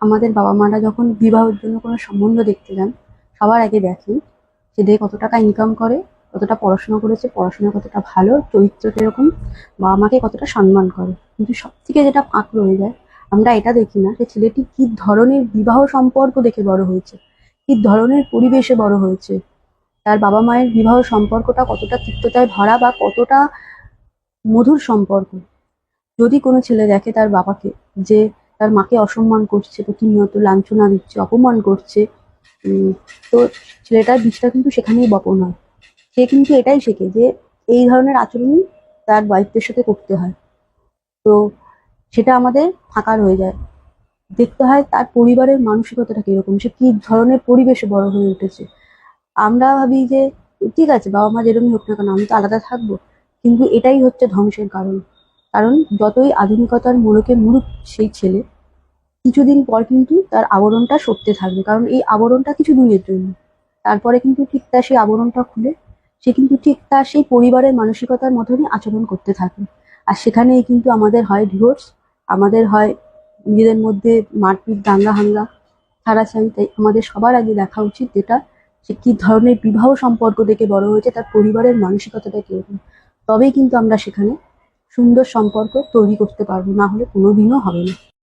আমাদের বাবা মারা যখন বিবাহের জন্য কোনো সম্বন্ধ দেখতে যান, সবার আগে দেখেন ছেলে কত টাকা ইনকাম করে, কতটা পড়াশোনা করেছে, পড়াশোনা কতটা ভালো, চরিত্র কিরকম, বাবা মাকে কতটা সম্মান করে। কিন্তু সব থেকে যেটা ফাঁক রয়ে যায়, আমরা এটা দেখি না যে ছেলেটি কি ধরনের বিবাহ সম্পর্ক দেখে বড় হয়েছে, কি ধরনের পরিবেশে বড় হয়েছে, তার বাবা মায়ের বিবাহ সম্পর্কটা কতটা তিক্ততায় ভরা বা কতটা মধুর সম্পর্ক। যদি কোনো ছেলে দেখে তার বাবাকে যে তার মাকে অসম্মান করছে, প্রতিনিয়ত লাঞ্ছনা দিচ্ছে, অপমান করছে, উম, তো ছেলেটার বীজটা কিন্তু সেখানেই বপন হয়। সে কিন্তু এটাই শেখে যে এই ধরনের আচরণই তার ওয়াইফদের সাথে করতে হয়। তো সেটা আমাদের ফাঁকা রয়ে যায়। দেখতে হয় তার পরিবারের মানসিকতাটা কিরকম, সে কি ধরনের পরিবেশে বড় হয়ে উঠেছে। আমরা ভাবি যে ঠিক আছে বাবা মা যেরকমই হোক না কেন আমি তো আলাদা থাকবো, কিন্তু এটাই হচ্ছে ধ্বংসের কারণ। কারণ যতই আধুনিকতার মোড়কে মুড়ুক সেই ছেলে, কিছুদিন পর কিন্তু তার আবরণটা সরতে থাকবে, কারণ এই আবরণটা কিছু দিনের জন্য। তারপরে কিন্তু ঠিক তার সেই আবরণটা খুলে সে কিন্তু ঠিক তার সেই পরিবারের মানসিকতার মতনই আচরণ করতে থাকে। আর সেখানেই কিন্তু আমাদের হয় ডিভোর্স, আমাদের হয় নিজেদের মধ্যে মারপিট, দাঙ্গা হাঙ্গা, ছাড়াছাড়ি। তাই আমাদের সবার আগে দেখা উচিত যেটা, সে কি ধরনের বিবাহ সম্পর্ক দেখে বড় হয়েছে, তার পরিবারের মানসিকতাটা কিরকম। তবেই কিন্তু আমরা সেখানে সুন্দর সম্পর্ক তৈরি করতে পারবো, না হলে কোনোদিনও হবে না।